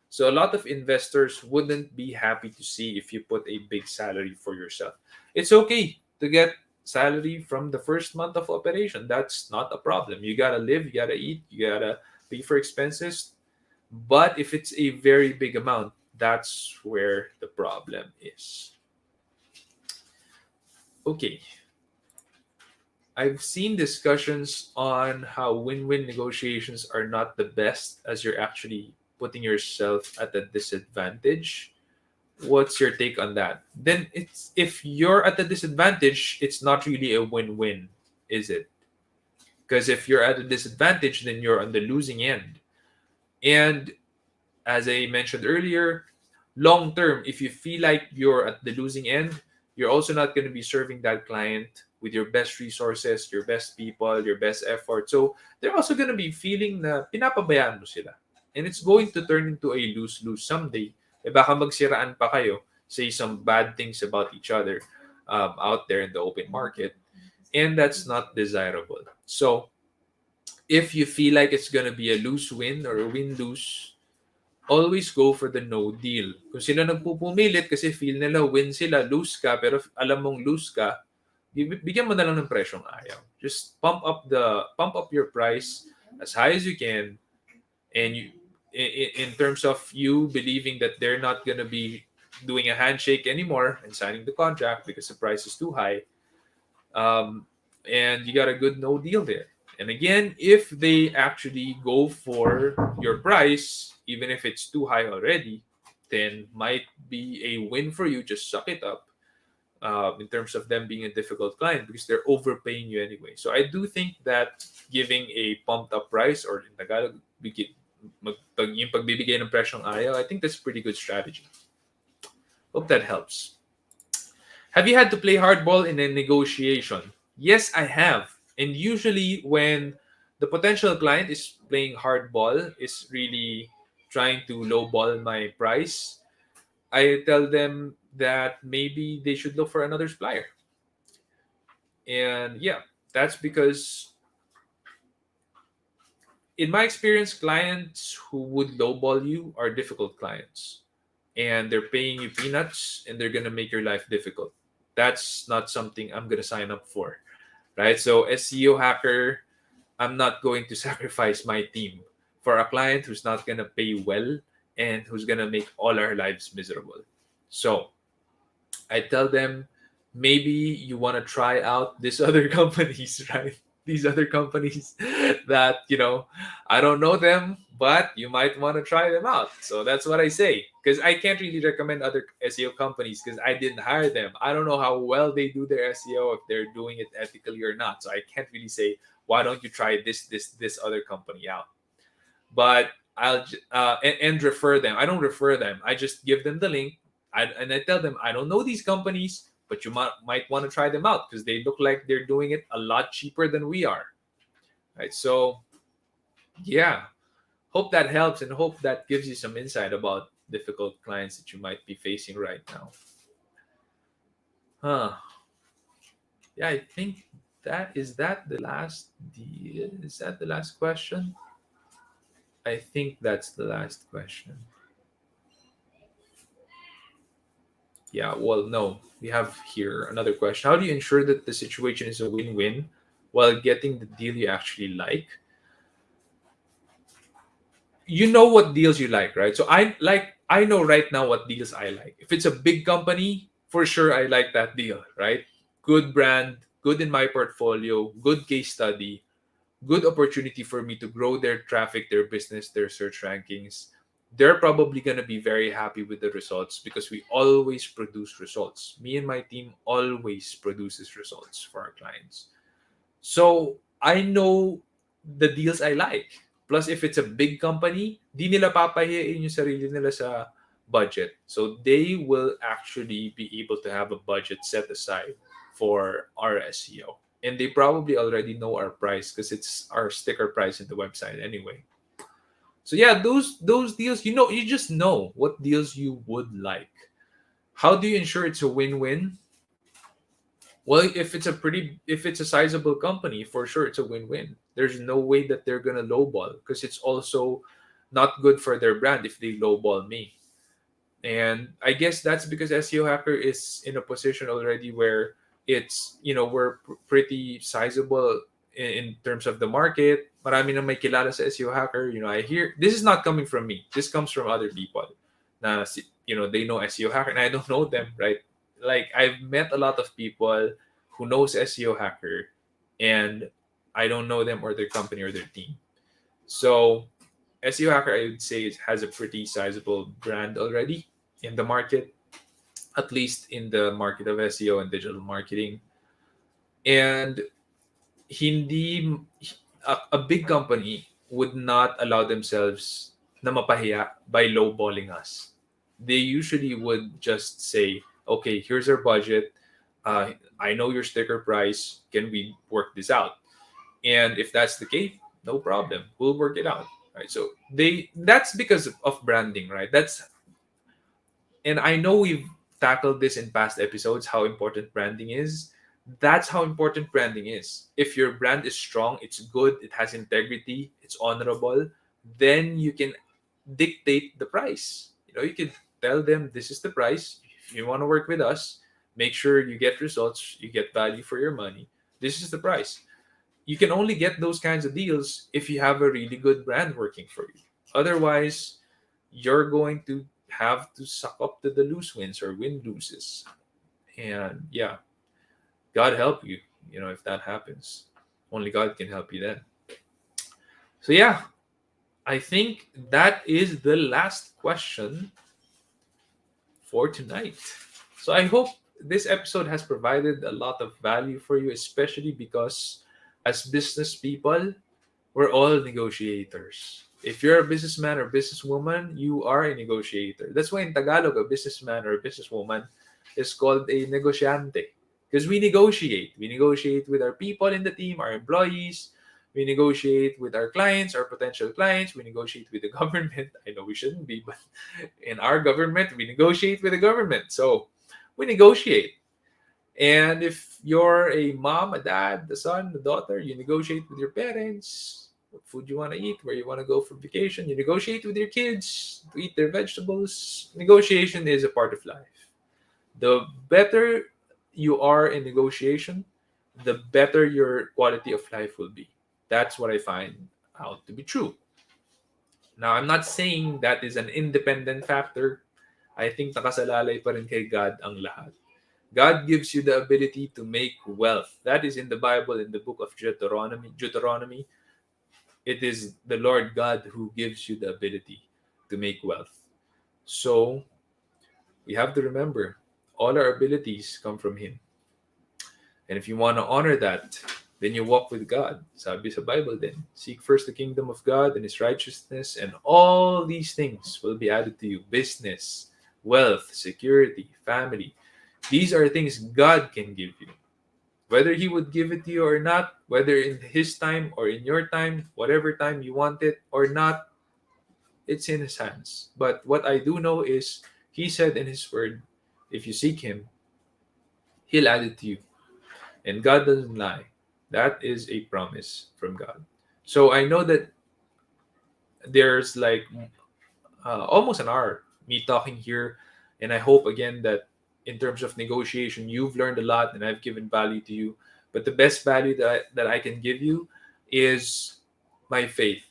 So a lot of investors wouldn't be happy to see if you put a big salary for yourself. It's okay to get salary from the first month of operation. That's not a problem. You gotta live, you gotta eat, you gotta pay for expenses. But if it's a very big amount, that's where the problem is. Okay, I've seen discussions on how win-win negotiations are not the best as you're actually putting yourself at a disadvantage. What's your take on that? Then it's if you're at a disadvantage, it's not really a win-win, is it? Because if you're at a disadvantage, then you're on the losing end. And as I mentioned earlier, long term, if you feel like you're at the losing end, you're also not going to be serving that client with your best resources, your best people, your best effort. So they're also going to be feeling na pinapabayaan mo sila. And it's going to turn into a lose-lose someday. Eh baka magsiraan pa kayo, say some bad things about each other out there in the open market. And that's not desirable. So if you feel like it's going to be a lose-win or a win-lose, always go for the no deal. Kung sila nagpupumilit kasi feel nila win sila, lose ka, pero alam mong lose ka, bigyan mo na lang ng presyong ayaw. Just pump up your price as high as you can, and you in terms of you believing that they're not gonna be doing a handshake anymore and signing the contract because the price is too high, um, and you got a good no deal there. And again, if they actually go for your price, even if it's too high already, then might be a win for you. Just suck it up in terms of them being a difficult client because they're overpaying you anyway. So I do think that giving a pumped up price, or in Tagalog, yung pagbibigay ng presyong ayaw, I think that's a pretty good strategy. Hope that helps. Have you had to play hardball in a negotiation? Yes, I have. And usually when the potential client is playing hardball, is really trying to lowball my price, I tell them that maybe they should look for another supplier. And yeah, that's because in my experience, clients who would lowball you are difficult clients. And they're paying you peanuts and they're gonna make your life difficult. That's not something I'm gonna sign up for. Right? So SEO hacker, I'm not going to sacrifice my team for a client who's not gonna pay well and who's gonna make all our lives miserable. So I tell them maybe you want to try out these other companies, right? These other companies that, I don't know them, but you might want to try them out. So that's what I say. Because I can't really recommend other SEO companies because I didn't hire them. I don't know how well they do their SEO, if they're doing it ethically or not. So I can't really say, why don't you try this other company out? But and refer them. I don't refer them. I just give them the link. And I tell them I don't know these companies, but you might want to try them out because they look like they're doing it a lot cheaper than we are. Right. So yeah, hope that helps and hope that gives you some insight about difficult clients that you might be facing right now. Huh. Yeah, I think that the last deal. Is that the last question? I think that's the last question. Yeah, well, no. We have here another question. How do you ensure that the situation is a win-win while getting the deal you actually like? You know what deals you like, right? So I know right now what deals I like. If it's a big company, for sure I like that deal, right? Good brand, good in my portfolio, good case study, good opportunity for me to grow their traffic, their business, their search rankings. They're probably going to be very happy with the results because we always produce results. Me and my team always produces results for our clients. So I know the deals I like. Plus, if it's a big company, di nila papahiyain yung sarili nila sa budget. So they will actually be able to have a budget set aside for our SEO. And they probably already know our price because it's our sticker price in the website anyway. So yeah, those deals, you just know what deals you would like. How do you ensure it's a win-win? Well, if it's a sizable company, for sure it's a win-win. There's no way that they're gonna lowball because it's also not good for their brand if they lowball me. And I guess that's because SEO Hacker is in a position already where it's, we're pretty sizable in terms of the market. Marami na may kilala sa SEO Hacker. I hear this is not coming from me. This comes from other people. Na, they know SEO Hacker and I don't know them, right? Like I've met a lot of people who knows SEO Hacker and I don't know them or their company or their team. So SEO Hacker, I would say, has a pretty sizable brand already in the market, at least in the market of SEO and digital marketing. And hindi a big company would not allow themselves na mapahiya by lowballing us. They usually would just say, okay, here's our budget. I know your sticker price. Can we work this out? And if that's the case, no problem. We'll work it out. Right. So that's because of branding, right? And I know we've tackled this in past episodes, how important branding is. That's how important branding is. If your brand is strong, it's good, it has integrity, it's honorable, then you can dictate the price. You can tell them this is the price. If you want to work with us, make sure you get results, you get value for your money. This is the price. You can only get those kinds of deals if you have a really good brand working for you. Otherwise, you're going to have to suck up to the loose wins or win loses. And yeah, God help you, if that happens. Only God can help you then. So yeah, I think that is the last question for tonight. So I hope this episode has provided a lot of value for you, especially because as business people, we're all negotiators. If you're a businessman or businesswoman, you are a negotiator. That's why in Tagalog, a businessman or a businesswoman is called a negosyante. Because we negotiate. We negotiate with our people in the team, our employees. We negotiate with our clients, our potential clients. We negotiate with the government. I know we shouldn't be, but in our government, we negotiate with the government. So we negotiate. And if you're a mom, a dad, a son, a daughter, you negotiate with your parents what food you want to eat, where you want to go for vacation. You negotiate with your kids to eat their vegetables. Negotiation is a part of life. The better you are in negotiation, the better your quality of life will be. That's what I find out to be true. Now, I'm not saying that is an independent factor. I think nakasalalay pa rin kay God ang lahat. God gives you the ability to make wealth. That is in the Bible, in the book of Deuteronomy. It is the Lord God who gives you the ability to make wealth. So we have to remember all our abilities come from Him. And if you want to honor that, then you walk with God. Sabi sa Bible then, seek first the kingdom of God and His righteousness, and all these things will be added to you. Business, wealth, security, family. These are things God can give you. Whether He would give it to you or not, whether in His time or in your time, whatever time you want it or not, it's in His hands. But what I do know is He said in His word, if you seek Him, He'll add it to you. And God doesn't lie. That is a promise from God. So I know that there's like almost an hour me talking here. And I hope again that in terms of negotiation, you've learned a lot and I've given value to you. But the best value that I can give you is my faith.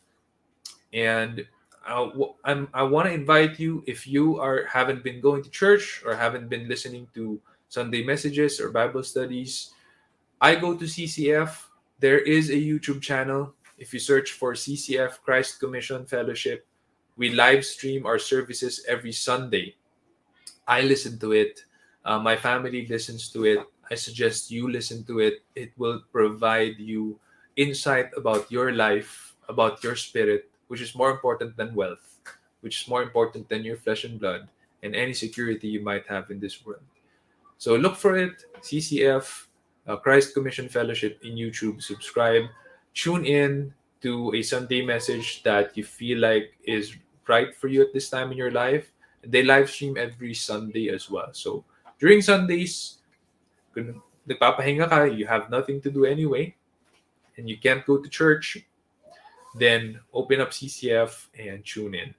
And I want to invite you, if you haven't been going to church or haven't been listening to Sunday messages or Bible studies, I go to CCF. There is a YouTube channel. If you search for CCF Christ Commission Fellowship, we live stream our services every Sunday. I listen to it. My family listens to it. I suggest you listen to it. It will provide you insight about your life, about your spirit, which is more important than wealth, which is more important than your flesh and blood, and any security you might have in this world. So look for it, CCF, Christ Commission Fellowship in YouTube. Subscribe. Tune in to a Sunday message that you feel like is right for you at this time in your life. They live stream every Sunday as well. So during Sundays, kung nagpapahinga ka, you have nothing to do anyway, and you can't go to church, then open up CCF and tune in.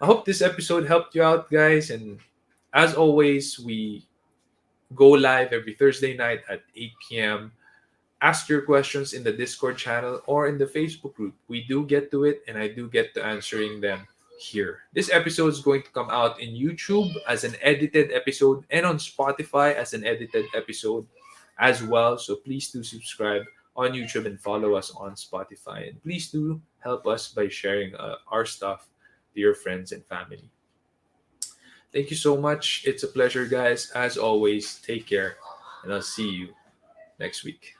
I hope this episode helped you out, guys. And as always, we go live every Thursday night at 8 p.m. Ask your questions in the Discord channel or in the Facebook group. We do get to it, and I do get to answering them here. This episode is going to come out in YouTube as an edited episode and on Spotify as an edited episode as well. So please do subscribe on YouTube and follow us on Spotify. And please do help us by sharing our stuff to your friends and family. Thank you so much. It's a pleasure, guys. As always, take care, and I'll see you next week.